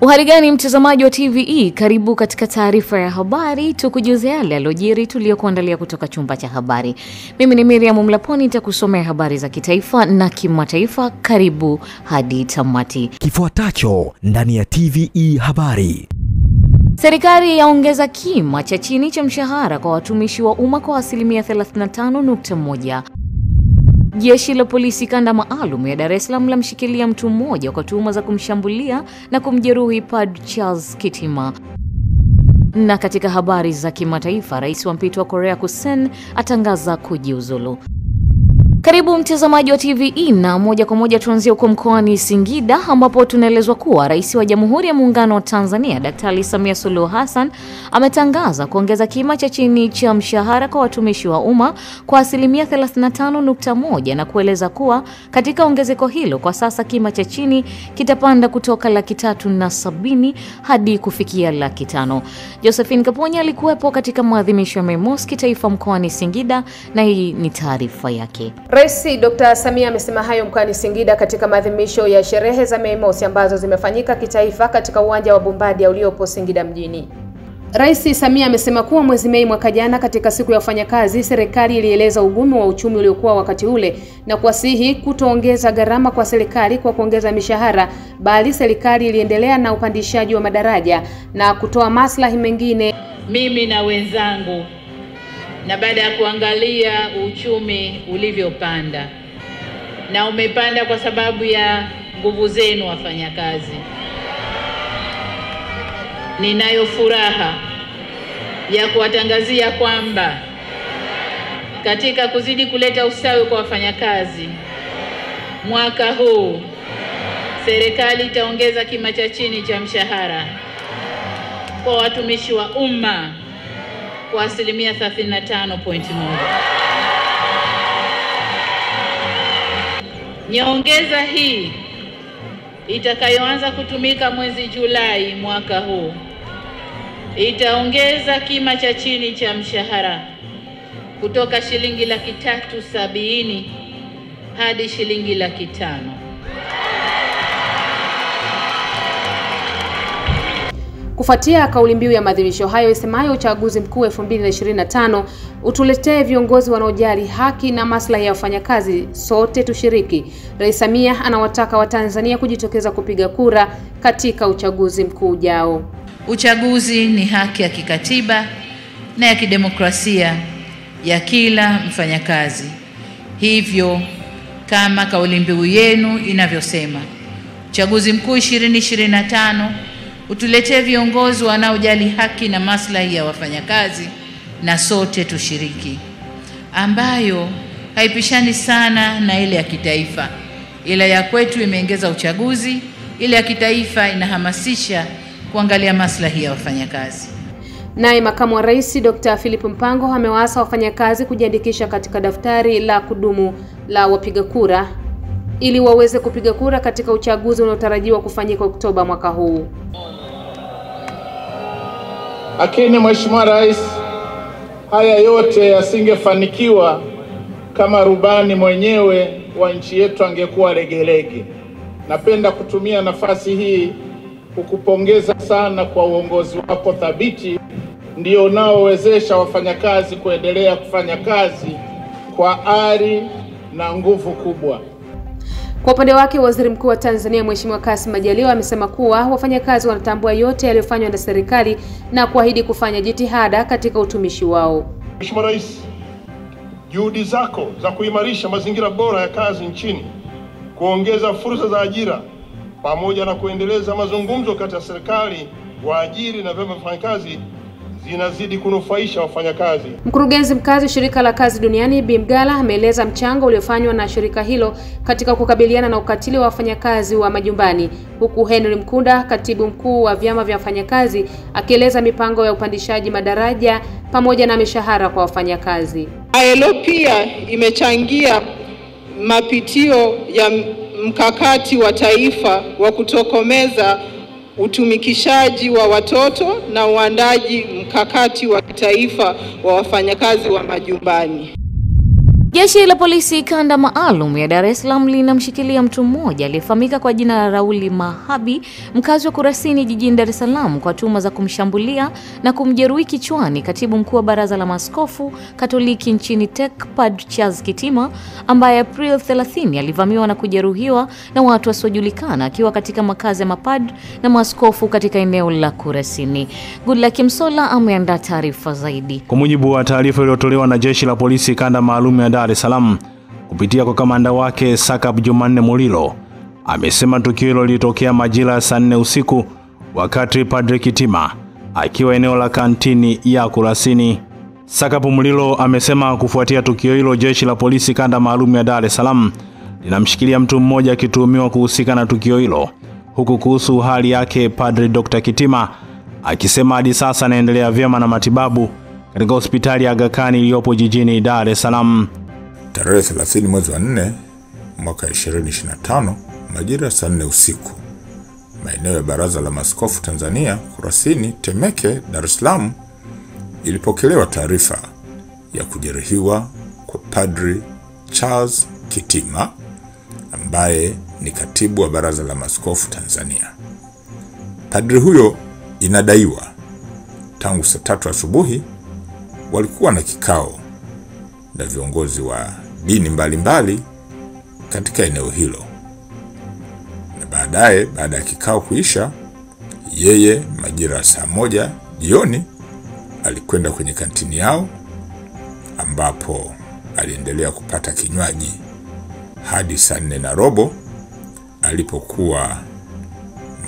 Uhali gani mtazamaji wa TVE, karibu katika taarifa ya habari, tukujuze yale yaliyojiri tuliyokuandalia kutoka chumba cha habari. Mimi ni Miriam Mlaponi, nitakusomea habari za kitaifa na kimataifa. Karibu hadi tamati. Kifuatacho ndani ya TVE habari. Serikali yaongeza kima cha chini cha mshahara kwa watumishi wa umma kwa asilimia 35.1. Jeshi la polisi kanda maalum ya Dar es Salaam lamshikilia mtu mmoja kwa tuhuma za kumshambulia na kumjeruhi Padre Charles Kitima. Na katika habari za kimataifa, rais wa mpito wa Korea Kusini atangaza kujiuzulu. Karibu mtazamaji wa TVE, na moja kwa moja tuanzie huko mkoani Singida ambapo tunaelezwa kuwa Rais wa Jamhuri ya Muungano wa Tanzania Daktari Samia Suluhu Hassan ametangaza kuongeza kima cha chini cha mshahara kwa watumishi wa umma kwa asilimia 35.1 na kueleza kuwa katika ongezeko hilo kwa sasa kima cha chini kitapanda kutoka Laki370 hadi kufikia Laki5. Josephine Kaponya alikuwepo katika maadhimisho ya Mei Mosi kitaifa mkoani Singida na hii ni taarifa yake. Rais Dr. Samia amesema hayo mkoani Singida katika maadhimisho ya sherehe za Mei Mosi ambazo zimefanyika kitaifa katika uwanja wa Bombardier uliopo Singida mjini. Rais Samia amesema kuwa mwezi Mei mwaka jana katika siku ya wafanyakazi, serikali ilieleza ugumu wa uchumi uliokuwa wakati ule na kuwasihi kutoongeza gharama kwa serikali kwa kuongeza mishahara, bali serikali iliendelea na upandishaji wa madaraja na kutoa maslahi mengine. Mimi na wenzangu, na baada ya kuangalia uchumi ulivyopanda, na umepanda kwa sababu ya nguvu zenu wafanyakazi, ninayo furaha ya kuwatangazia kwamba katika kuzidi kuleta ustawi kwa wafanyakazi, mwaka huu serikali itaongeza kima cha chini cha mshahara kwa watumishi wa umma kwa asilimia 35.1. Nyongeza hii itakayoanza kutumika mwezi Julai mwaka huu itaongeza kima cha chini cha mshahara kutoka shilingi Laki370 hadi shilingi Laki5. Kufuatia kauli mbiu ya maadhimisho hayo isemayo uchaguzi mkuu 2025 utuletee viongozi wanaojali haki na maslahi ya wafanyakazi, sote tushiriki, Rais Samia anawataka Watanzania kujitokeza kupiga kura katika uchaguzi mkuu ujao. Uchaguzi ni haki ya kikatiba na ya kidemokrasia ya kila mfanyakazi. Hivyo kama kauli mbiu yenu inavyosema, uchaguzi mkuu 2025 utuletee viongozi wanaojali haki na maslahi ya wafanyakazi na sote tushiriki, ambayo haipishani sana na ile ya kitaifa, ila ya kwetu imeongeza uchaguzi, ile ya kitaifa inahamasisha kuangalia maslahi ya wafanyakazi. Naye makamu wa rais Dr. Philip Mpango amewaasa wafanyakazi kujiandikisha katika daftari la kudumu la wapiga kura ili waweze kupiga kura katika uchaguzi unaotarajiwa kufanyika Oktoba mwaka huu. Lakini Mheshimiwa Rais, haya yote yasingefanikiwa kama rubani mwenyewe wa nchi yetu angekuwa legelege. Napenda kutumia nafasi hii kukupongeza sana kwa uongozi wako thabiti, ndio unaowezesha wafanyakazi kuendelea kufanya kazi kwa ari na nguvu kubwa. Kwa upande wake, Waziri Mkuu wa Tanzania Mheshimiwa Kassim Majaliwa amesema kuwa wafanyakazi wanatambua yote yaliyofanywa na serikali na kuahidi kufanya jitihada katika utumishi wao. Mheshimiwa Rais, juhudi zako za kuimarisha mazingira bora ya kazi nchini, kuongeza fursa za ajira, pamoja na kuendeleza mazungumzo kati ya serikali, waajiri na vyama vya wafanyakazi zinazidi kunufaisha wafanyakazi. Mkurugenzi mkazi shirika la kazi duniani Bi Mgala ameeleza mchango uliofanywa na shirika hilo katika kukabiliana na ukatili wa wafanyakazi wa majumbani, huku Henry Mkunda, katibu mkuu wa vyama vya wafanyakazi, akieleza mipango ya upandishaji madaraja pamoja na mishahara kwa wafanyakazi. ILO pia imechangia mapitio ya mkakati wa taifa wa kutokomeza utumikishaji wa watoto na uandaji mkakati wa kitaifa wa wafanyakazi wa majumbani. Jeshi la polisi kanda maalum ya Dar es Salaam linamshikilia mtu mmoja aliyefahamika kwa jina la Rauli Mahabi, mkazi wa Kurasini jijini Dar es Salaam, kwa tuhuma za kumshambulia na kumjeruhi kichwani katibu mkuu wa Baraza la Maaskofu Katoliki nchini TEC Padre Charles Kitima, ambaye April 30 alivamiwa na kujeruhiwa na watu wasiojulikana akiwa katika makazi ya mapadri na maaskofu katika eneo la Kurasini. Goodluck Msolla ameandaa taarifa zaidi. Kwa mujibu wa taarifa iliyotolewa na Jeshi la Polisi kanda maalum ya Dar es Salaam kupitia kwa kamanda wake Sakap Jumanne Mulilo, amesema tukio hilo lilitokea majira ya saa 4 usiku wakati Padre Kitima akiwa eneo la kantini ya Kurasini. Sakap Mulilo amesema kufuatia tukio hilo Jeshi la Polisi kanda maalum ya Dar es Salaam linamshikilia mtu mmoja akituhumiwa kuhusika na tukio hilo, huku kuhusu hali yake Padre Dr. Kitima akisema hadi sasa anaendelea vyema na matibabu katika hospitali ya Aga Khan iliyopo jijini Dar es Salaam. Tarehe 30 mwezi wa 4 mwaka 2025 majira saa 4 usiku, maeneo ya Baraza la Maaskofu Tanzania Kurasini Temeke, Dar es Salaam, ilipokelewa taarifa ya kujeruhiwa kwa Padri Charles Kitima ambaye ni katibu wa Baraza la Maaskofu Tanzania. Padri huyo inadaiwa tangu saa 3 asubuhi walikuwa na kikao na viongozi wa dini mbalimbali katika eneo hilo, na baadaye baada ya kikao kuisha, yeye majira saa 1 jioni alikwenda kwenye kantini yao ambapo aliendelea kupata kinywaji hadi saa 4:15 alipokuwa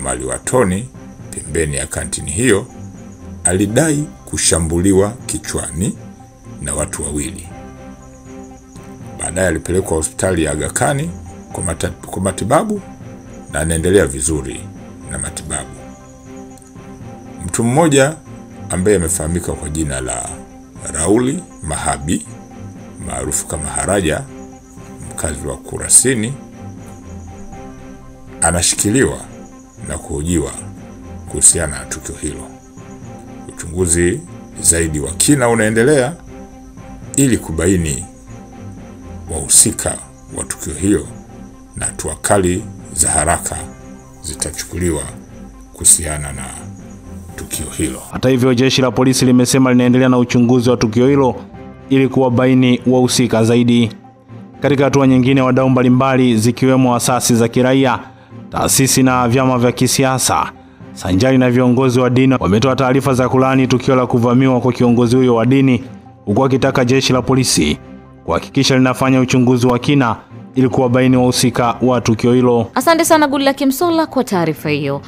maliwatoni pembeni ya kantini hiyo. Alidai kushambuliwa kichwani na watu wawili. Baadaye alipelekwa hospitali ya Aga Khan kwa matibabu na anaendelea vizuri na matibabu. Mtu mmoja ambaye amefahamika kwa jina la Rauli Mahabi maarufu kama Haraja, mkazi wa Kurasini, anashikiliwa na kuhojiwa kuhusiana na tukio hilo. Uchunguzi zaidi wa kina unaendelea ili kubaini wahusika wa tukio hilo na hatua kali za haraka zitachukuliwa kuhusiana na tukio hilo. Hata hivyo, Jeshi la Polisi limesema linaendelea na uchunguzi wa tukio hilo ili kuwabaini wahusika zaidi. Katika hatua nyingine, wadau mbalimbali zikiwemo asasi za kiraia, taasisi na vyama vya kisiasa sanjari na viongozi wa dini wametoa taarifa za kulaani tukio la kuvamiwa kwa kiongozi huyo wa dini, huku akitaka Jeshi la Polisi kuhakikisha linafanya uchunguzi wa kina ili kuwabaini wahusika wa tukio hilo. Asante sana Goodluck Msolla kwa taarifa hiyo.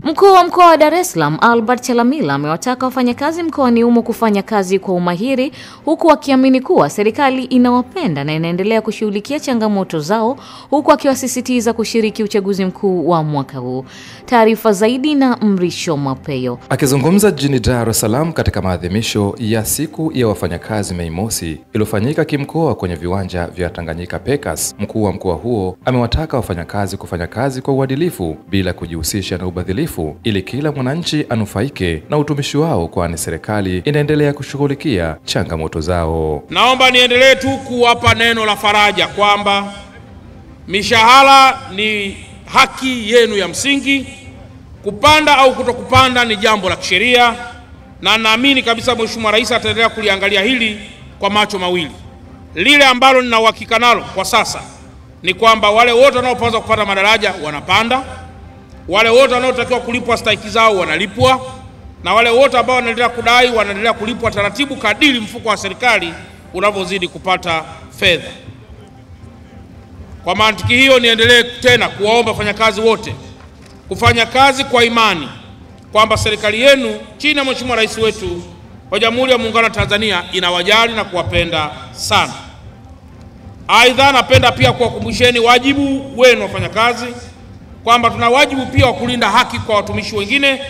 Mkuu wa mkoa wa Dar es Salaam Albert Chalamila amewataka wafanyakazi mkoani humo kufanya kazi kwa umahiri, huku akiamini kuwa serikali inawapenda na inaendelea kushughulikia changamoto zao, huku akiwasisitiza kushiriki uchaguzi mkuu wa mwaka huu. Taarifa zaidi na Mrisho Mapeyo. Akizungumza jijini Dar es Salaam katika maadhimisho ya siku ya wafanyakazi Mei Mosi iliyofanyika kimkoa kwenye viwanja vya Tanganyika Pekas, mkuu wa mkoa huo amewataka wafanyakazi kufanya kazi kwa uadilifu bila kujihusisha na ubadhilifu ili kila mwananchi anufaike na utumishi wao, kwani serikali inaendelea kushughulikia changamoto zao. Naomba niendelee tu kuwapa neno la faraja kwamba mishahara ni haki yenu ya msingi. Kupanda au kutokupanda ni jambo la kisheria, na naamini kabisa Mheshimiwa Rais ataendelea kuliangalia hili kwa macho mawili. Lile ambalo nina uhakika nalo kwa sasa ni kwamba wale wote wanaopaswa kupata madaraja wanapanda, wale wote wanaotakiwa kulipwa stahiki zao wanalipwa, na wale wote ambao wanaendelea kudai wanaendelea kulipwa taratibu kadiri mfuko wa serikali unavyozidi kupata fedha. Kwa mantiki hiyo, niendelee tena kuwaomba wafanyakazi wote kufanya kazi kwa imani kwamba serikali yenu chini ya Mheshimiwa Rais wetu wa Jamhuri ya Muungano wa Tanzania inawajali na kuwapenda sana. Aidha, napenda pia kuwakumbusheni wajibu wenu wafanyakazi kwamba tuna wajibu pia wa kulinda haki kwa watumishi wengine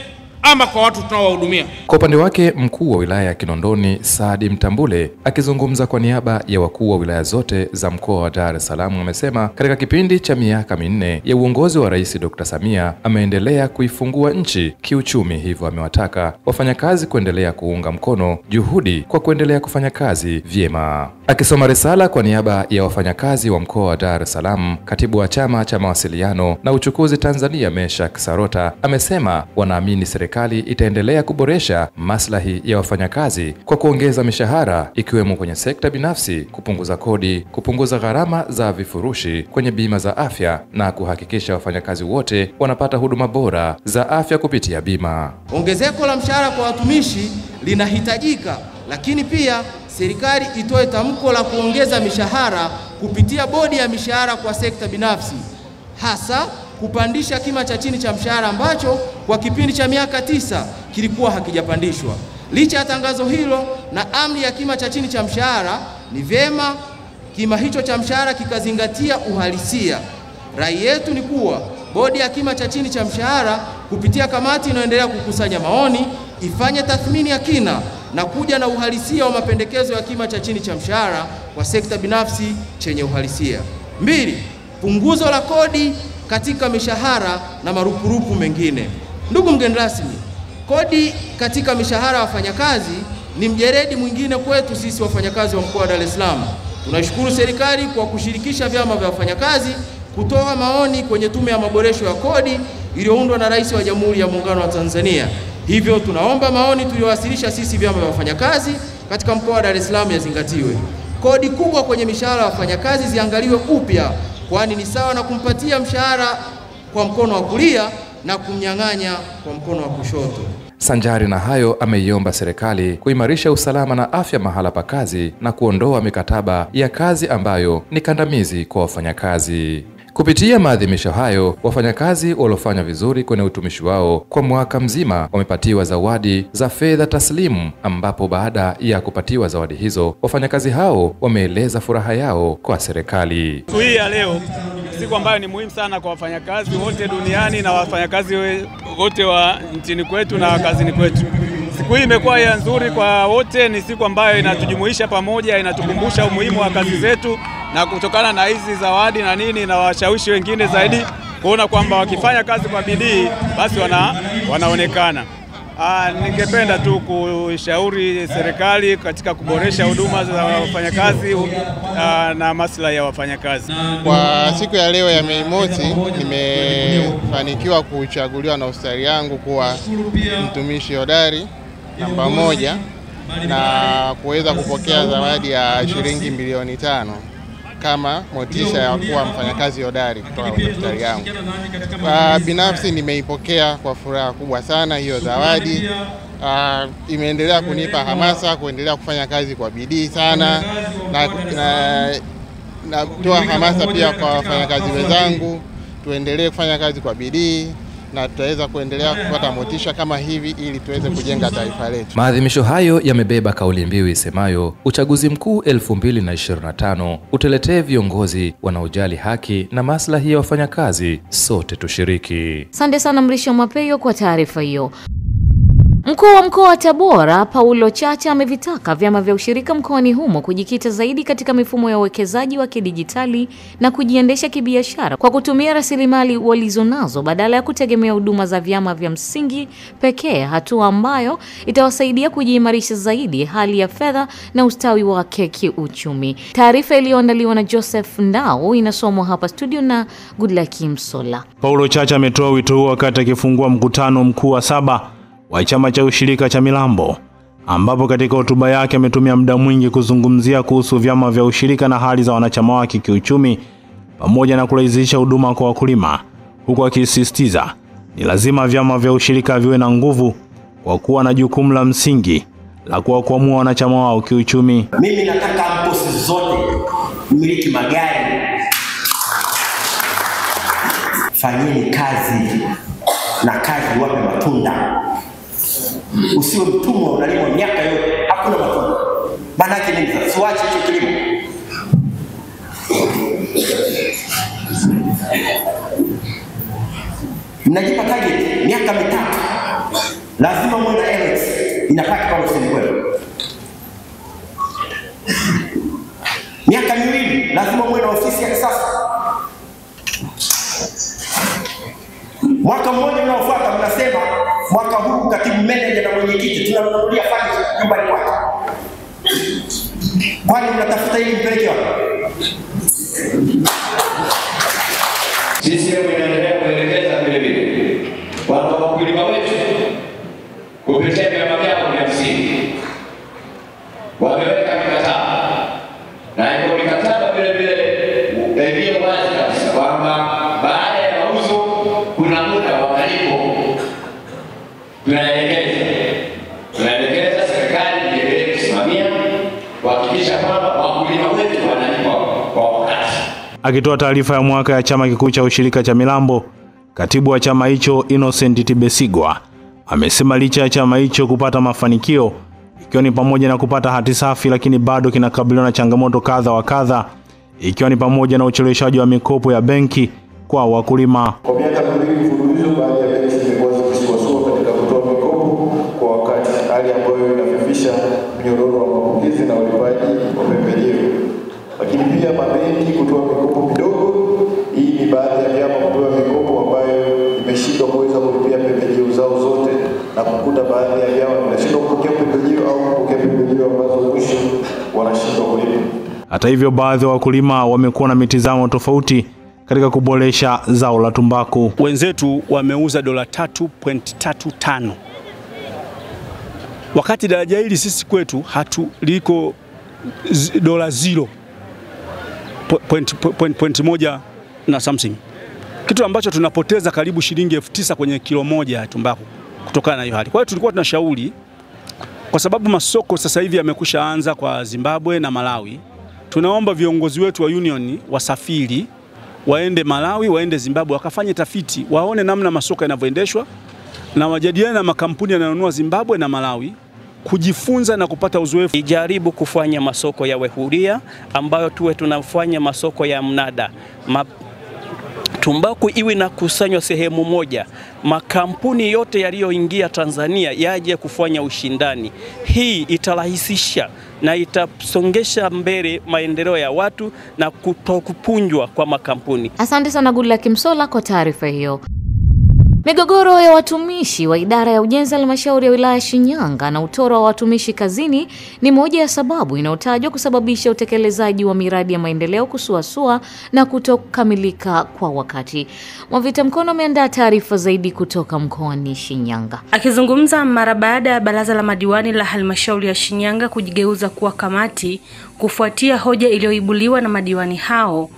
ama kwa watu tunaowahudumia. Kwa upande wake, mkuu wa wilaya ya Kinondoni Saadi Mtambule akizungumza kwa niaba ya wakuu wa wilaya zote za mkoa wa Dar es Salaam amesema katika kipindi cha miaka minne ya uongozi wa Rais Dr. Samia ameendelea kuifungua nchi kiuchumi, hivyo amewataka wafanyakazi kuendelea kuunga mkono juhudi kwa kuendelea kufanya kazi vyema. Akisoma risala kwa niaba ya wafanyakazi wa mkoa wa Dar es Salaam, katibu wa chama cha mawasiliano na uchukuzi Tanzania Meshak Sarota amesema wanaamini serikali itaendelea kuboresha maslahi ya wafanyakazi kwa kuongeza mishahara ikiwemo kwenye sekta binafsi, kupunguza kodi, kupunguza gharama za vifurushi kwenye bima za afya na kuhakikisha wafanyakazi wote wanapata huduma bora za afya kupitia bima. Ongezeko la mshahara kwa watumishi linahitajika, lakini pia serikali itoe tamko la kuongeza mishahara kupitia bodi ya mishahara kwa sekta binafsi, hasa kupandisha kima cha chini cha mshahara ambacho kwa kipindi cha miaka 9 kilikuwa hakijapandishwa. Licha ya tangazo hilo na amri ya kima cha chini cha mshahara, ni vyema kima hicho cha mshahara kikazingatia uhalisia. Rai yetu ni kuwa bodi ya kima cha chini cha mshahara kupitia kamati inayoendelea kukusanya maoni ifanye tathmini ya kina na kuja na uhalisia wa mapendekezo ya kima cha chini cha mshahara kwa sekta binafsi chenye uhalisia. 2. Punguzo la kodi katika mishahara na marupurupu mengine. Ndugu mgeni rasmi, kodi katika mishahara ya wafanyakazi ni mjeredi mwingine kwetu sisi wafanyakazi wa mkoa wa Dar es Salaam. Tunashukuru serikali kwa kushirikisha vyama vya wafanyakazi kutoa maoni kwenye tume ya maboresho ya kodi iliyoundwa na Rais wa Jamhuri ya Muungano wa Tanzania. Hivyo tunaomba maoni tuliyowasilisha sisi vyama vya wafanyakazi katika mkoa wa Dar es Salaam yazingatiwe. Kodi kubwa kwenye mishahara ya wafanyakazi ziangaliwe upya, kwani ni sawa na kumpatia mshahara kwa mkono wa kulia na kumnyang'anya kwa mkono wa kushoto. Sanjari na hayo, ameiomba serikali kuimarisha usalama na afya mahala pa kazi na kuondoa mikataba ya kazi ambayo ni kandamizi kwa wafanyakazi. Kupitia maadhimisho hayo, wafanyakazi waliofanya vizuri kwenye utumishi wao kwa mwaka mzima wamepatiwa zawadi za fedha taslimu, ambapo baada ya kupatiwa zawadi hizo, wafanyakazi hao wameeleza furaha yao kwa serikali. Siku hii ya leo, siku ambayo ni muhimu sana kwa wafanyakazi wote duniani na wafanyakazi wote wa nchini kwetu na kazini kwetu. Siku hii imekuwa ya nzuri kwa wote, ni siku ambayo inatujumuisha pamoja, inatukumbusha umuhimu wa kazi zetu, na kutokana na hizi zawadi na nini na washawishi wengine zaidi kuona kwamba wakifanya kazi kwa bidii basi wanaonekana. Ningependa tu kushauri serikali katika kuboresha huduma za wafanyakazi na maslahi ya wafanyakazi. Kwa siku ya leo ya Mei Mosi, nimefanikiwa kuchaguliwa na ustari yangu kuwa mtumishi hodari namba 1 na kuweza kupokea zawadi ya shilingi milioni 5 kama motisha ya kuwa mfanyakazi hodari kutoka kwa daftari yangu. Binafsi nimeipokea kwa furaha kubwa sana hiyo zawadi. Imeendelea kunipa hamasa kuendelea kufanya kazi kwa bidii sana, na kutoa hamasa pia kwa wafanyakazi wenzangu tuendelee kufanya kazi kwa bidii na tutaweza kuendelea kupata motisha kama hivi ili tuweze kujenga taifa letu. Maadhimisho hayo yamebeba kauli mbiu isemayo uchaguzi mkuu 2025 utuletee viongozi wanaojali haki na maslahi ya wafanyakazi, sote tushiriki. Asante sana Mrisho Mapeyo kwa taarifa hiyo. Mkuu wa mkoa wa Tabora Paulo Chacha amevitaka vyama vya ushirika mkoani humo kujikita zaidi katika mifumo ya uwekezaji wa kidijitali na kujiendesha kibiashara kwa kutumia rasilimali walizonazo badala ya kutegemea huduma za vyama vya msingi pekee, hatua ambayo itawasaidia kujiimarisha zaidi hali ya fedha na ustawi wake kiuchumi. Taarifa iliyoandaliwa na Joseph Ndao inasomwa hapa studio na Goodluck Msola. Paulo Chacha ametoa wito huo wakati akifungua mkutano mkuu wa 7 wa chama cha ushirika cha Milambo, ambapo katika hotuba yake ametumia muda mwingi kuzungumzia kuhusu vyama vya ushirika na hali za wanachama wake kiuchumi pamoja na kurahisisha huduma kwa wakulima, huku akisisitiza ni lazima vyama vya ushirika viwe na nguvu kwa kuwa na jukumu la msingi la kuwakwamua wanachama wao kiuchumi. Mimi nataka mposi zote mmiliki magari, fanyeni kazi na kazi wape matunda. Usiwe mtumwa unalima miaka yote hakuna matunda. Maana yake nini sasa? Siwache hicho kilimo. Mnajipa target miaka 3. lazima muwe na LX inapaki pale ofisini kwenu. Miaka miwili lazima muwe na ofisi ya kisasa. Mwaka mmoja unaofuata mnasema mwaka huu katibu manager na mwenyekiti tunanunulia furniture nyumbani kwake. Kwani mnatafuta ili mpeleke wapi? Sisi tunaendelea kuelekeza vile vile kwamba wakulima wetu kupitia vyama vyao vya msingi wameweka mikataba, na hiyo mikataba vile vile ndio wazi kabisa kwamba baada ya mauzo kuna muda wa malipo. Tunaelekeza serikali iendelee kusimamia kuhakikisha kwamba wakulima wetu wanalipa kwa wakati. Akitoa taarifa ya mwaka ya chama kikuu cha ushirika cha Milambo, katibu wa chama hicho Innocent Tibesigwa amesema licha ya chama hicho kupata mafanikio ikiwa ni pamoja na kupata hati safi, lakini bado kinakabiliwa na changamoto kadha wa kadha, ikiwa ni pamoja na ucheleweshaji wa mikopo ya benki kwa wakulima. Kwa miaka miwili mfululizo baadhi ya benki zimekuwa zikisuasua katika kutoa mikopo kwa wakati, hali ambayo inafifisha mnyororo wa mapokezi na ulipaji wa pembejeo. Lakini pia mabenki kutoa mikopo midogo. Hii ni baadhi ya vyama kutoa mikopo ambayo imeshindwa kuweza kulipia pembejeo zao zote, na kukuta baadhi ya vyama vinashindwa kupokea pembejeo au kupokea pembejeo ambazo mwisho wanashindwa kulipa. Hata hivyo, baadhi ya wakulima wamekuwa na mitazamo tofauti katika kuboresha zao la tumbaku. Wenzetu wameuza $3.35, wakati daraja hili sisi kwetu liko $0.1 na something, kitu ambacho tunapoteza karibu shilingi 9,000 kwenye kilo moja ya tumbaku kutokana na hiyo hali. Kwa hiyo tulikuwa tunashauri, kwa sababu masoko sasa hivi yamekusha anza kwa Zimbabwe na Malawi, tunaomba viongozi wetu wa union wasafiri waende Malawi, waende Zimbabwe, wakafanye tafiti, waone namna masoko yanavyoendeshwa, na wajadiliane na makampuni yanayonunua Zimbabwe na Malawi kujifunza na kupata uzoefu. Ijaribu kufanya masoko yawe huria, ambayo tuwe tunafanya masoko ya mnada. Tumbaku iwe na kusanywa sehemu moja. Makampuni yote yaliyoingia Tanzania yaje kufanya ushindani. Hii itarahisisha na itasongesha mbele maendeleo ya watu na kutokupunjwa kwa makampuni. Asante sana Goodluck Msolla kwa taarifa hiyo. Migogoro ya watumishi wa idara ya ujenzi halmashauri ya wilaya Shinyanga na utoro wa watumishi kazini ni moja ya sababu inayotajwa kusababisha utekelezaji wa miradi ya maendeleo kusuasua na kutokamilika kwa wakati. Mwavita Mkono ameandaa taarifa zaidi kutoka mkoani Shinyanga. Akizungumza mara baada ya baraza la madiwani la halmashauri ya Shinyanga kujigeuza kuwa kamati kufuatia hoja iliyoibuliwa na madiwani hao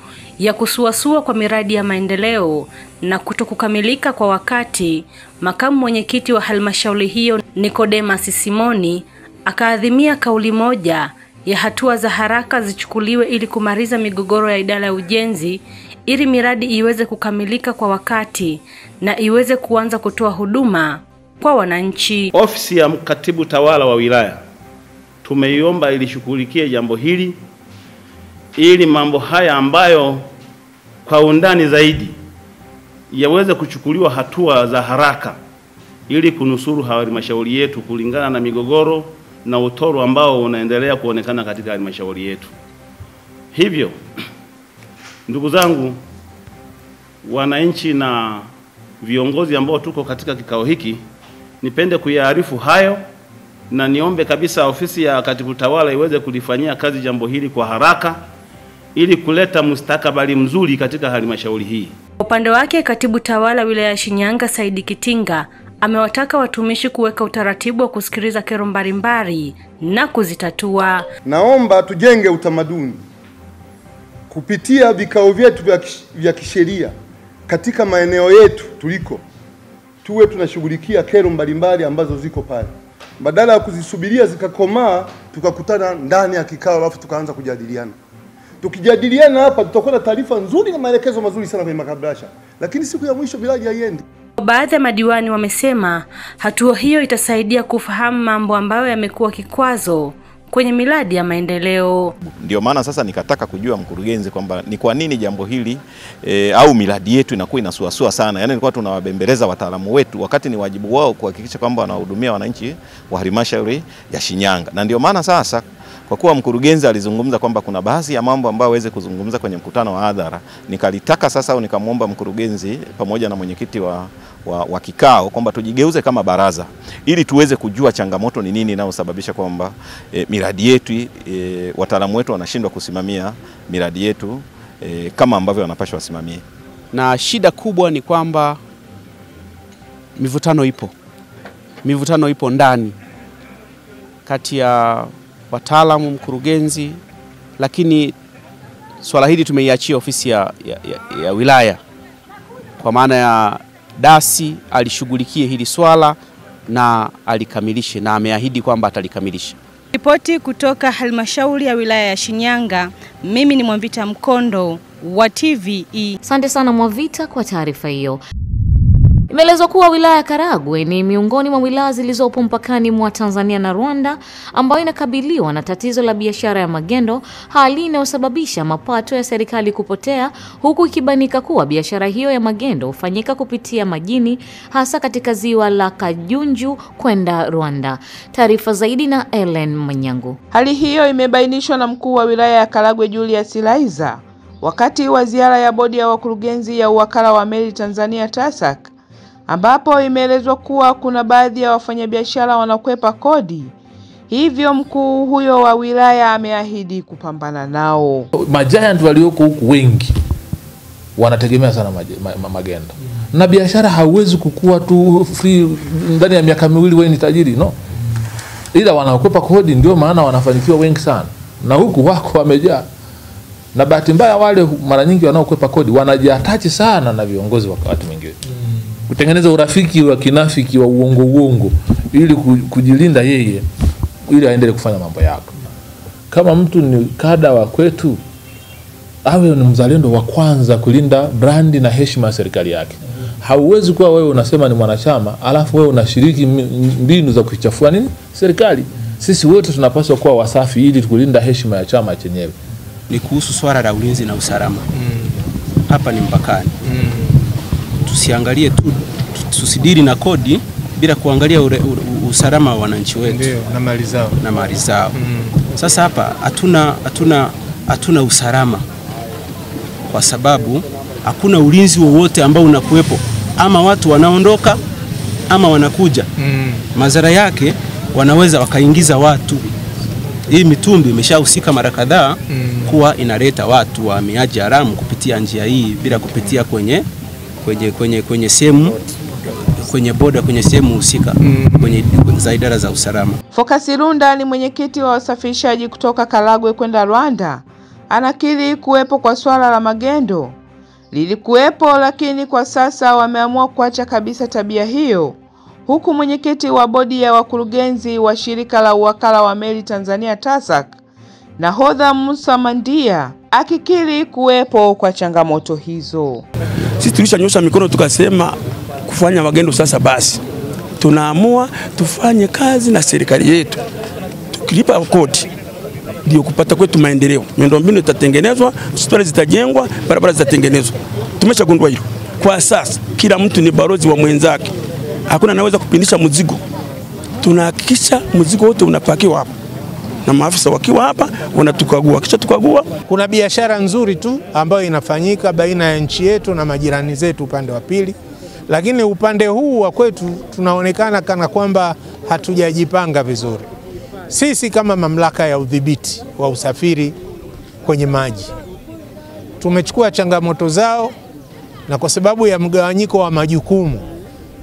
ya kusuasua kwa miradi ya maendeleo na kutokukamilika kwa wakati, makamu mwenyekiti wa halmashauri hiyo Nicodemus Simoni akaadhimia kauli moja ya hatua za haraka zichukuliwe ili kumaliza migogoro ya idara ya ujenzi ili miradi iweze kukamilika kwa wakati na iweze kuanza kutoa huduma kwa wananchi. Ofisi ya katibu tawala wa wilaya tumeiomba ilishughulikie jambo hili ili mambo haya ambayo kwa undani zaidi yaweze kuchukuliwa hatua za haraka ili kunusuru halmashauri yetu kulingana na migogoro na utoro ambao unaendelea kuonekana katika halmashauri yetu. Hivyo ndugu zangu wananchi na viongozi ambao tuko katika kikao hiki, nipende kuyaarifu hayo na niombe kabisa ofisi ya katibu tawala iweze kulifanyia kazi jambo hili kwa haraka ili kuleta mustakabali mzuri katika halmashauri hii. Upande wake katibu tawala wilaya ya Shinyanga Saidi Kitinga amewataka watumishi kuweka utaratibu wa kusikiliza kero mbalimbali na kuzitatua. Naomba tujenge utamaduni kupitia vikao vyetu vya kisheria katika maeneo yetu tuliko, tuwe tunashughulikia kero mbalimbali ambazo ziko pale, badala ya kuzisubiria zikakomaa tukakutana ndani ya kikao alafu tukaanza kujadiliana. Tukijadiliana hapa tutakuwa na taarifa nzuri na maelekezo mazuri sana kwenye makabrasha, lakini siku ya mwisho miradi haiendi. Baadhi ya madiwani wamesema hatua hiyo itasaidia kufahamu mambo ambayo yamekuwa kikwazo kwenye miradi ya maendeleo. Ndio maana sasa nikataka kujua mkurugenzi kwamba ni kwa nini jambo hili au miradi yetu inakuwa inasuasua sana. Yaani nilikuwa tunawabembeleza wataalamu wetu wakati ni wajibu wao kuhakikisha kwamba wanahudumia wananchi wa halmashauri ya Shinyanga. Na ndio maana sasa kwa kuwa mkurugenzi alizungumza kwamba kuna baadhi ya mambo ambayo aweze kuzungumza kwenye mkutano wa hadhara, nikalitaka sasa au nikamwomba mkurugenzi pamoja na mwenyekiti wa kikao kwamba tujigeuze kama baraza ili tuweze kujua changamoto ni nini inayosababisha kwamba miradi yetu wataalamu wetu wanashindwa kusimamia miradi yetu kama ambavyo wanapaswa wasimamie. Na shida kubwa ni kwamba mivutano ipo ndani kati ya wataalamu, mkurugenzi, lakini swala hili tumeiachia ofisi ya wilaya kwa maana ya dasi alishughulikie hili swala na alikamilishe, na ameahidi kwamba atalikamilisha. Ripoti kutoka halmashauri ya wilaya ya Shinyanga, mimi ni Mwavita Mkondo wa TVE. Asante sana Mwavita kwa taarifa hiyo. Imeelezwa kuwa wilaya ya Karagwe ni miongoni mwa wilaya zilizopo mpakani mwa Tanzania na Rwanda ambayo inakabiliwa na tatizo la biashara ya magendo, hali inayosababisha mapato ya serikali kupotea, huku ikibainika kuwa biashara hiyo ya magendo hufanyika kupitia majini, hasa katika ziwa la Kajunju kwenda Rwanda. Taarifa zaidi na Ellen Manyangu. Hali hiyo imebainishwa na mkuu wa wilaya ya Karagwe Julius Laiza wakati wa ziara ya bodi ya wakurugenzi ya uwakala wa meli Tanzania TASAC, ambapo imeelezwa kuwa kuna baadhi ya wafanyabiashara wanakwepa kodi. Hivyo mkuu huyo wa wilaya ameahidi kupambana nao. Majiant walioko huku wengi wanategemea sana magendo. Na biashara hauwezi kukua tu free ndani ya miaka miwili wewe ni tajiri, no. Ila wanakwepa kodi ndio maana wanafanikiwa wengi sana. Na huku wako wamejaa. Na bahati mbaya wale mara nyingi wanaokwepa kodi wanajiatachi sana na viongozi wa watu wengine. Kutengeneza urafiki wa kinafiki wa uongo ili kujilinda yeye ili aendelee kufanya mambo yake. Kama mtu ni kada wa kwetu, awe ni mzalendo wa kwanza kulinda brandi na heshima ya serikali yake. Hauwezi kuwa wewe unasema ni mwanachama alafu wewe unashiriki mbinu za kuchafua nini serikali. Sisi wote tunapaswa kuwa wasafi ili kulinda heshima ya chama chenyewe. Ni kuhusu swala la ulinzi na usalama. Hapa ni mpakani. Tusiangalie tu, tusidiri na kodi bila kuangalia usalama wa wananchi wetu. Ndio, na mali zao. Sasa hapa hatuna usalama kwa sababu hakuna ulinzi wowote ambao unakuwepo, ama watu wanaondoka ama wanakuja. Madhara yake wanaweza wakaingiza watu. Hii mitumbi imeshahusika mara kadhaa kuwa inaleta watu wahamiaji haramu kupitia njia hii bila kupitia kwenye sehemu, kwenye boda, kwenye sehemu husika kwenye za idara za usalama. Focus Runda ni mwenyekiti wa wasafirishaji kutoka Karagwe kwenda Rwanda. Anakiri kuwepo kwa swala la magendo lilikuwepo, lakini kwa sasa wameamua kuacha kabisa tabia hiyo, huku mwenyekiti wa bodi ya wakurugenzi wa shirika la uwakala wa meli Tanzania TASAC Nahodha Musa Mandia akikiri kuwepo kwa changamoto hizo. Sisi tulishanyosha mikono tukasema kufanya magendo sasa basi. Tunaamua tufanye kazi na serikali yetu. Tukilipa kodi ndio kupata kwetu maendeleo. Miundombinu itatengenezwa, hospitali zitajengwa, barabara zitatengenezwa. Tumeshagundua hilo. Kwa sasa kila mtu ni balozi wa mwenzake. Hakuna anaweza kupindisha mzigo. Tunahakikisha mzigo wote unapakiwa hapa. Na maafisa wakiwa hapa wanatukagua, kisha tukagua. Kuna biashara nzuri tu ambayo inafanyika baina ya nchi yetu na majirani zetu upande wa pili, lakini upande huu wa kwetu tunaonekana kana kwamba hatujajipanga vizuri. Sisi kama mamlaka ya udhibiti wa usafiri kwenye maji tumechukua changamoto zao, na kwa sababu ya mgawanyiko wa majukumu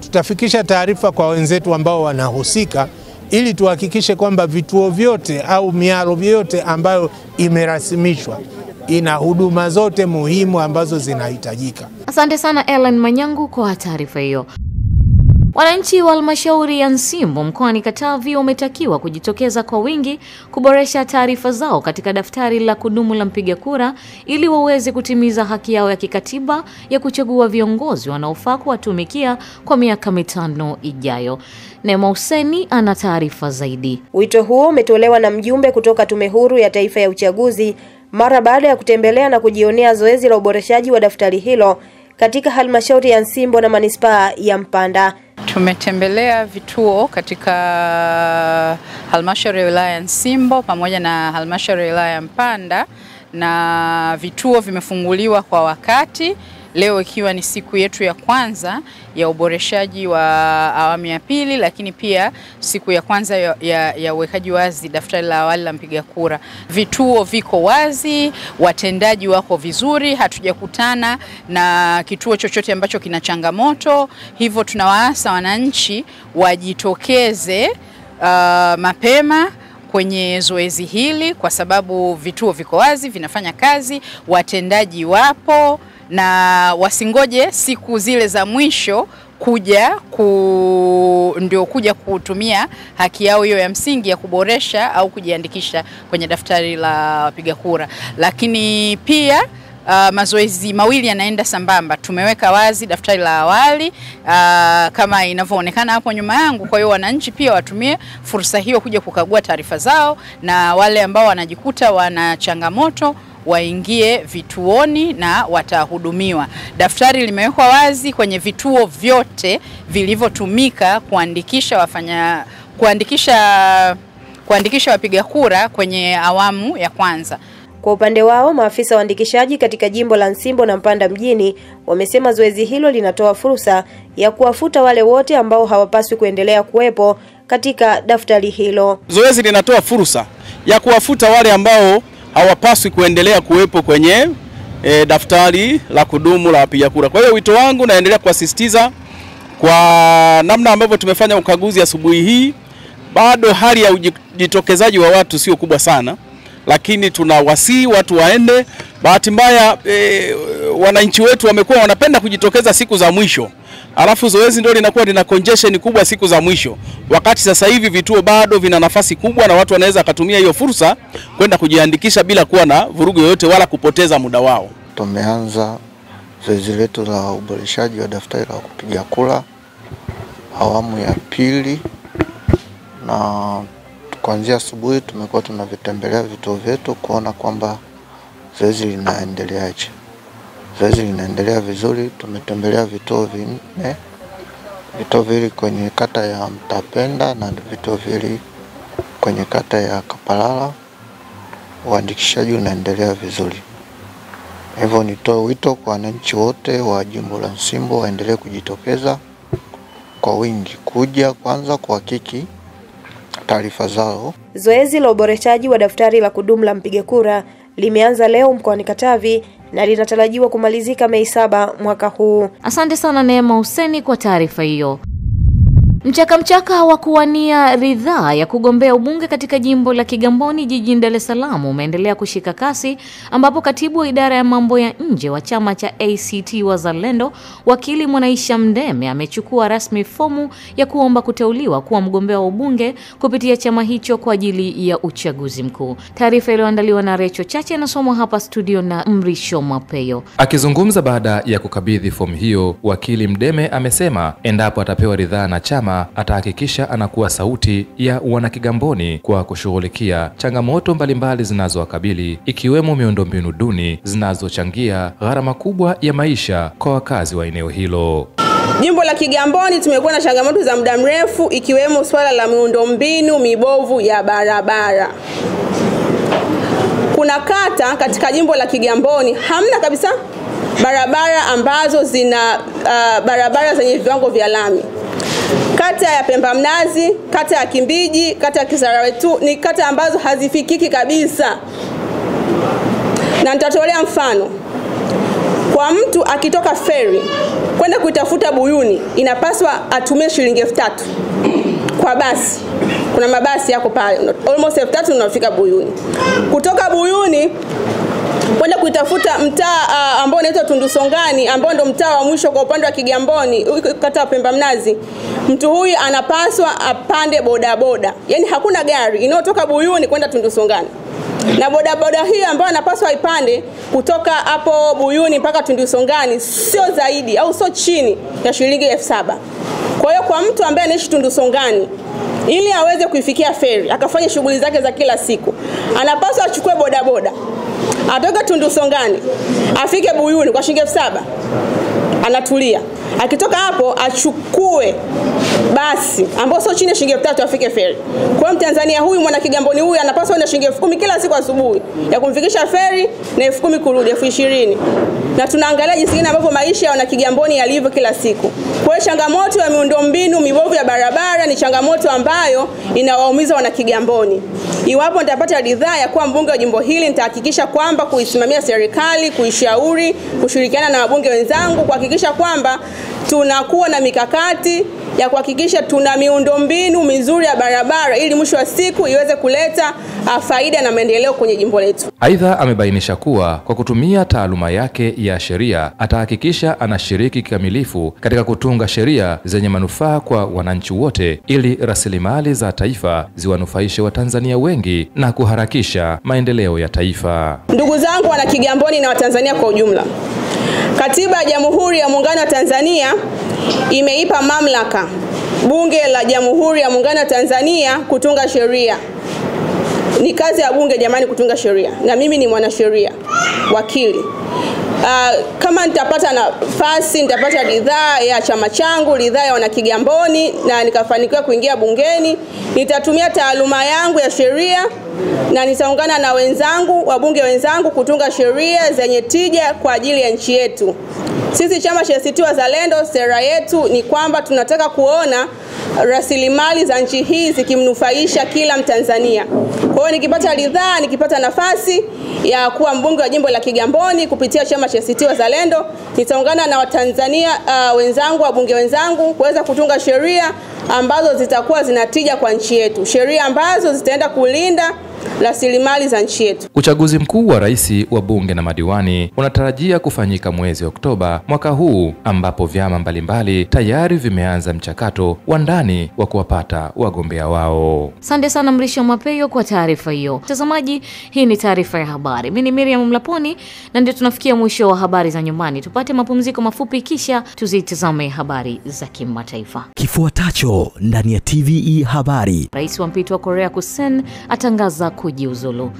tutafikisha taarifa kwa wenzetu ambao wanahusika ili tuhakikishe kwamba vituo vyote au miaro vyote ambayo imerasimishwa ina huduma zote muhimu ambazo zinahitajika. Asante sana Ellen Manyangu kwa taarifa hiyo. Wananchi wa halmashauri ya Nsimbo mkoani Katavi wametakiwa kujitokeza kwa wingi kuboresha taarifa zao katika daftari la kudumu la mpiga kura ili waweze kutimiza haki yao ya kikatiba ya kuchagua viongozi wanaofaa kuwatumikia kwa miaka 5 ijayo. Neema Huseni ana taarifa zaidi. Wito huo umetolewa na mjumbe kutoka Tume Huru ya Taifa ya Uchaguzi mara baada ya kutembelea na kujionea zoezi la uboreshaji wa daftari hilo katika halmashauri ya Nsimbo na manispaa ya Mpanda. Tumetembelea vituo katika halmashauri ya wilaya ya Nsimbo pamoja na halmashauri ya wilaya ya Mpanda, na vituo vimefunguliwa kwa wakati. Leo ikiwa ni siku yetu ya kwanza ya uboreshaji wa awamu ya pili, lakini pia siku ya kwanza ya uwekaji wazi daftari la awali la mpiga kura. Vituo viko wazi, watendaji wako vizuri, hatujakutana na kituo chochote ambacho kina changamoto. Hivyo tunawaasa wananchi wajitokeze mapema kwenye zoezi hili kwa sababu vituo viko wazi, vinafanya kazi, watendaji wapo, na wasingoje siku zile za mwisho kuja kutumia haki yao hiyo ya msingi ya kuboresha au kujiandikisha kwenye daftari la wapiga kura. Lakini pia mazoezi mawili yanaenda sambamba. Tumeweka wazi daftari la awali kama inavyoonekana hapo nyuma yangu. Kwa hiyo wananchi pia watumie fursa hiyo kuja kukagua taarifa zao, na wale ambao wanajikuta wana changamoto waingie vituoni na watahudumiwa. Daftari limewekwa wazi kwenye vituo vyote vilivyotumika kuandikisha wapiga kura kwenye awamu ya kwanza. Kwa upande wao, maafisa waandikishaji katika jimbo la Nsimbo na Mpanda mjini wamesema zoezi hilo linatoa fursa ya kuwafuta wale wote ambao hawapaswi kuendelea kuwepo katika daftari hilo. Zoezi linatoa fursa ya kuwafuta wale ambao hawapaswi kuendelea kuwepo kwenye daftari la kudumu la wapiga kura. Kwa hiyo wito wangu naendelea kuasisitiza kwa namna ambavyo tumefanya ukaguzi asubuhi hii, bado hali ya ujitokezaji wa watu sio kubwa sana, lakini tunawasihi watu waende. Bahati mbaya wananchi wetu wamekuwa wanapenda kujitokeza siku za mwisho, alafu zoezi ndio linakuwa lina congestion kubwa siku za mwisho, wakati sasa hivi vituo bado vina nafasi kubwa na watu wanaweza kutumia hiyo fursa kwenda kujiandikisha bila kuwa na vurugu yoyote wala kupoteza muda wao. Tumeanza zoezi letu la uboreshaji wa daftari la kupiga kura awamu ya pili, na kuanzia asubuhi tumekuwa tunavitembelea vituo vyetu kuona kwamba zoezi linaendeleaje. Zoezi linaendelea vizuri. Tumetembelea vituo vinne, vituo vili kwenye kata ya Mtapenda na vituo vili kwenye kata ya Kapalala. Uandikishaji unaendelea vizuri. Hivyo nitoe wito kwa wananchi wote wa jimbo la Nsimbo waendelee kujitokeza kwa wingi kuja kwanza kuhakiki taarifa zao. Zoezi la uboreshaji wa daftari la kudumu la mpiga kura limeanza leo mkoani Katavi na linatarajiwa kumalizika Mei 7 mwaka huu. Asante sana Neema Huseni kwa taarifa hiyo. Mchaka wa kuwania ridhaa ya kugombea ubunge katika jimbo la Kigamboni jijini Dar es Salaam umeendelea kushika kasi, ambapo katibu wa idara ya mambo ya nje wa chama cha ACT Wazalendo wakili Mwanaisha Mdeme amechukua rasmi fomu ya kuomba kuteuliwa kuwa mgombea wa ubunge kupitia chama hicho kwa ajili ya uchaguzi mkuu. Taarifa iliyoandaliwa na Recho Chache inasomwa hapa studio na Mrisho Mapeyo. Akizungumza baada ya kukabidhi fomu hiyo, wakili Mdeme amesema endapo atapewa ridhaa na chama atahakikisha anakuwa sauti ya wanakigamboni kwa kushughulikia changamoto mbalimbali zinazowakabili, ikiwemo miundombinu duni zinazochangia gharama kubwa ya maisha kwa wakazi wa eneo hilo. Jimbo la Kigamboni tumekuwa na changamoto za muda mrefu, ikiwemo swala la miundombinu mibovu ya barabara. Kuna kata katika jimbo la Kigamboni hamna kabisa barabara ambazo zina barabara zenye viwango vya lami. Kata ya Pemba Mnazi, kata ya Kimbiji, kata ya Kisarawetu ni kata ambazo hazifikiki kabisa. Na nitatolea mfano. Kwa mtu akitoka ferry kwenda kuitafuta Buyuni, inapaswa atumie shilingi 3,000 kwa basi. Kuna mabasi yako pale, almost 3,000 unafika Buyuni. Kutoka Buyuni kwenda kuitafuta mtaa ambao unaitwa Tundusongani, ambao ndo mtaa wa mwisho kwa upande wa Kigamboni, kata Pemba Mnazi. Mtu huyu anapaswa apande bodaboda, yani hakuna gari inayotoka Buyuni kwenda Tundusongani, na bodaboda hii ambayo anapaswa ipande kutoka hapo Buyuni mpaka Tundusongani sio zaidi au sio chini ya shilingi 7,000. Kwa hiyo kwa mtu ambaye anaishi Tundusongani, ili aweze kuifikia feri akafanya shughuli zake za kila siku, anapaswa achukue bodaboda, atoke Tundusongani afike Buyuni kwa shilingi 7,000, anatulia. Akitoka hapo achukue basi ambao sio chini ya shilingi 3,000 afike feri. Kwa Mtanzania huyu mwana Kigamboni huyu anapaswa na shilingi 10,000 kila siku asubuhi ya kumfikisha feri na 10,000 kurudi, 20,000. Na tunaangalia jinsi gani ambavyo maisha ya wana Kigamboni yalivyo kila siku. Kwa hiyo changamoto ya miundombinu mibovu ya barabara ni changamoto ambayo inawaumiza wana Kigamboni. Iwapo nitapata ridhaa ya kuwa mbunge wa jimbo hili, nitahakikisha kwamba kuisimamia serikali, kuishauri, kushirikiana na wabunge wenzangu kuhakikisha kwamba tunakuwa na mikakati ya kuhakikisha tuna miundombinu mizuri ya barabara ili mwisho wa siku iweze kuleta faida na maendeleo kwenye jimbo letu. Aidha, amebainisha kuwa kwa kutumia taaluma yake ya sheria atahakikisha anashiriki kikamilifu katika kutunga sheria zenye manufaa kwa wananchi wote ili rasilimali za taifa ziwanufaishe Watanzania wengi na kuharakisha maendeleo ya taifa. Ndugu zangu wana Kigamboni na Watanzania kwa ujumla, Katiba ya Jamhuri ya Muungano wa Tanzania imeipa mamlaka Bunge la Jamhuri ya Muungano wa Tanzania kutunga sheria. Ni kazi ya bunge jamani kutunga sheria, na mimi ni mwanasheria, wakili. Kama nitapata nafasi, nitapata ridhaa ya chama changu, ridhaa ya wana Kigamboni na nikafanikiwa kuingia bungeni, nitatumia taaluma yangu ya sheria na nitaungana na wenzangu, wabunge wenzangu kutunga sheria zenye tija kwa ajili ya nchi yetu. Sisi chama cha ACT Wazalendo, sera yetu ni kwamba tunataka kuona rasilimali za nchi hii zikimnufaisha kila Mtanzania. Kwa hiyo nikipata ridhaa, nikipata nafasi ya kuwa mbunge wa jimbo la Kigamboni kupitia chama cha ACT Wazalendo, nitaungana na Watanzania wenzangu, wabunge wenzangu kuweza kutunga sheria ambazo zitakuwa zinatija kwa nchi yetu, sheria ambazo zitaenda kulinda rasilimali za nchi yetu. Uchaguzi mkuu wa rais, wa bunge na madiwani unatarajia kufanyika mwezi Oktoba mwaka huu, ambapo vyama mbalimbali tayari vimeanza mchakato wa ndani wa kuwapata wagombea wao. Asante sana Mrisho Mapeyo kwa taarifa hiyo. Mtazamaji, hii ni taarifa ya habari. Mimi ni Miriam Mlaponi na ndio tunafikia mwisho wa habari za nyumbani. Tupate mapumziko mafupi kisha tuzitazame habari za kimataifa. Kifuatacho ndani ya TVE habari. Rais wa mpito wa Korea Kusini atangaza kujiuzulu.